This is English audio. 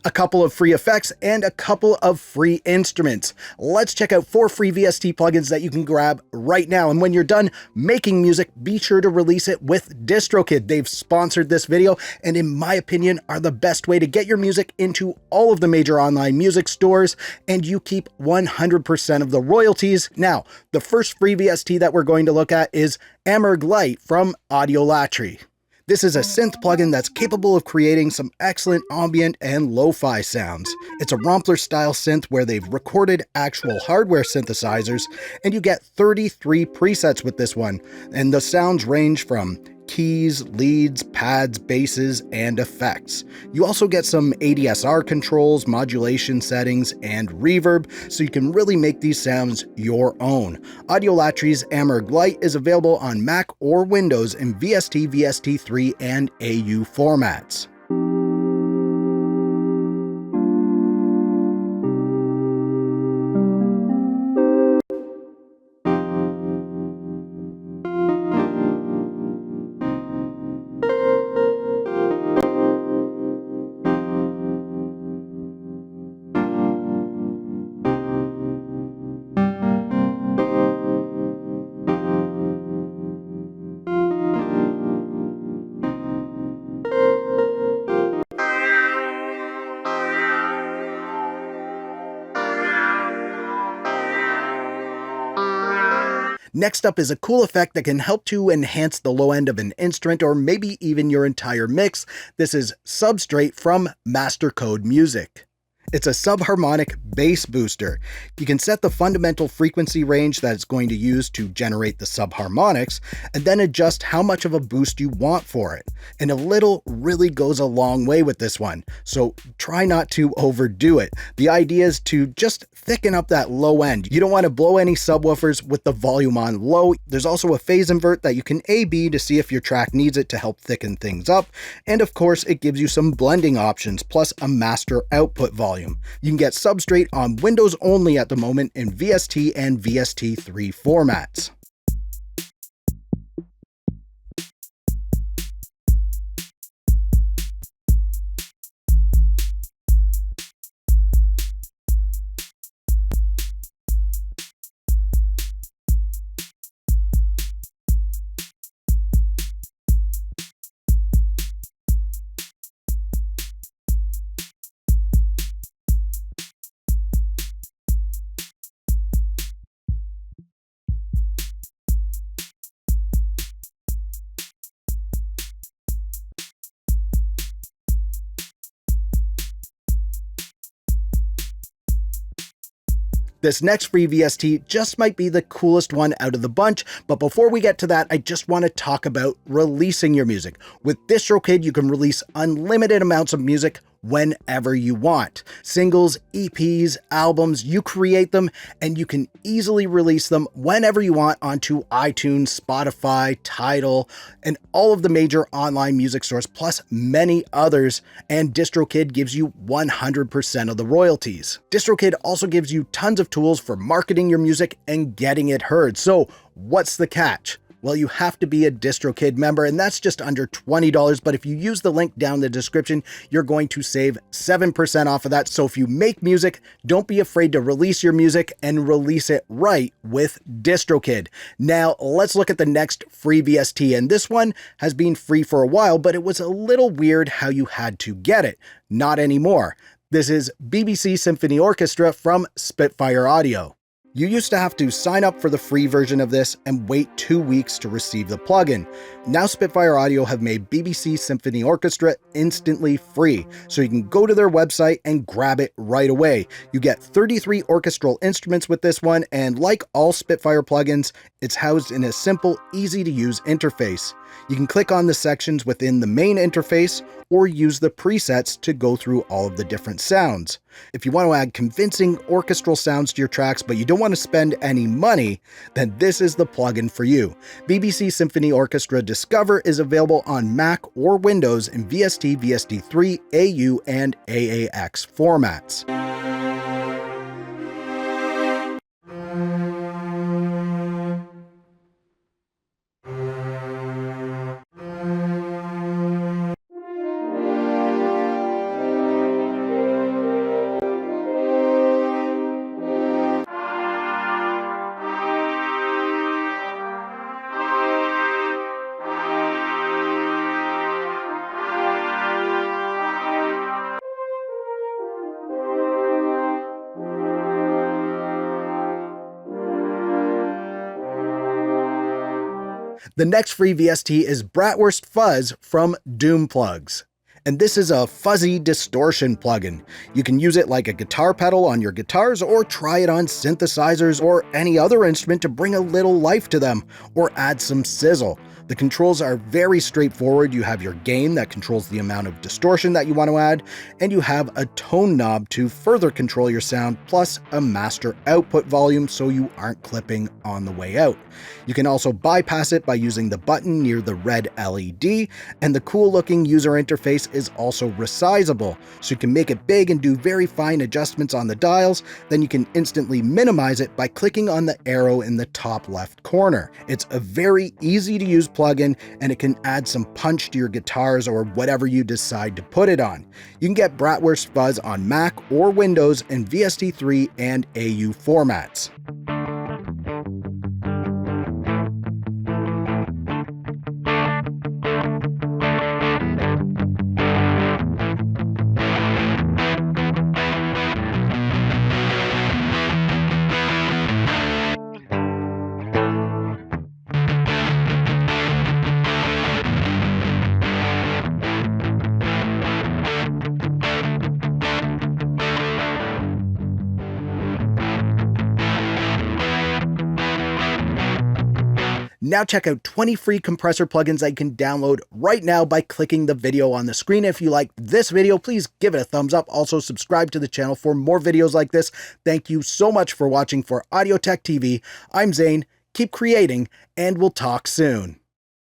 a couple of free effects, and a couple of free instruments. Let's check out 4 free VST plugins that you can grab right now. And when you're done making music, be sure to release it with DistroKid. They've sponsored this video and in my opinion are the best way to get your music into all of the major online music stores, and you keep 100% of the royalties. Now, the first free VST that we're going to look at is Amurg Lite from Audiolatry. This is a synth plugin that's capable of creating some excellent ambient and lo-fi sounds. It's a Rompler style synth where they've recorded actual hardware synthesizers, and you get 33 presets with this one, and the sounds range from keys, leads, pads, basses, and effects. You also get some ADSR controls, modulation settings, and reverb, so you can really make these sounds your own. Audiolatry's Amurg Lite is available on Mac or Windows in VST, VST3, and AU formats. Next up is a cool effect that can help to enhance the low end of an instrument or maybe even your entire mix. This is Substrate from Mastercode Music. It's a subharmonic bass booster. You can set the fundamental frequency range that it's going to use to generate the subharmonics, and then adjust how much of a boost you want for it. And a little really goes a long way with this one, so try not to overdo it. The idea is to just thicken up that low end. You don't want to blow any subwoofers with the volume on low. There's also a phase invert that you can A/B to see if your track needs it to help thicken things up. And of course, it gives you some blending options, plus a master output volume. You can get Substrate on Windows only at the moment in VST and VST3 formats. This next free VST just might be the coolest one out of the bunch, but before we get to that, I just want to talk about releasing your music. With DistroKid, you can release unlimited amounts of music whenever you want. Singles, EPs, albums, you create them and you can easily release them whenever you want onto iTunes, Spotify, Tidal, and all of the major online music stores, plus many others, and DistroKid gives you 100% of the royalties. DistroKid also gives you tons of tools for marketing your music and getting it heard. So what's the catch? Well, you have to be a DistroKid member, and that's just under $20, but if you use the link down in the description, you're going to save 7% off of that. So if you make music, don't be afraid to release your music and release it right with DistroKid. Now, let's look at the next free VST, and this one has been free for a while, but it was a little weird how you had to get it. Not anymore. This is BBC Symphony Orchestra from Spitfire Audio. You used to have to sign up for the free version of this and wait 2 weeks to receive the plugin. Now Spitfire Audio have made BBC Symphony Orchestra instantly free, so you can go to their website and grab it right away. You get 33 orchestral instruments with this one, and like all Spitfire plugins, it's housed in a simple, easy to use interface. You can click on the sections within the main interface or use the presets to go through all of the different sounds. If you want to add convincing orchestral sounds to your tracks but you don't want to spend any money, then this is the plugin for you. BBC Symphony Orchestra Discover is available on Mac or Windows in VST, VST3, AU, and AAX formats. The next free VST is Bratwurst Fuzz from Doom Plugs. And this is a fuzzy distortion plugin. You can use it like a guitar pedal on your guitars, or try it on synthesizers or any other instrument to bring a little life to them, or add some sizzle. The controls are very straightforward. You have your gain that controls the amount of distortion that you want to add, and you have a tone knob to further control your sound, plus a master output volume so you aren't clipping on the way out. You can also bypass it by using the button near the red LED, and the cool looking user interface is also resizable, so you can make it big and do very fine adjustments on the dials. Then you can instantly minimize it by clicking on the arrow in the top left corner. It's a very easy to use plugin, and it can add some punch to your guitars or whatever you decide to put it on. You can get Bratwurst Fuzz on Mac or Windows in VST3 and AU formats. Now check out 20 free compressor plugins that you can download right now by clicking the video on the screen. If you like this video, please give it a thumbs up. Also subscribe to the channel for more videos like this. Thank you so much for watching. For Audio Tech TV, I'm Zane. Keep creating, and we'll talk soon.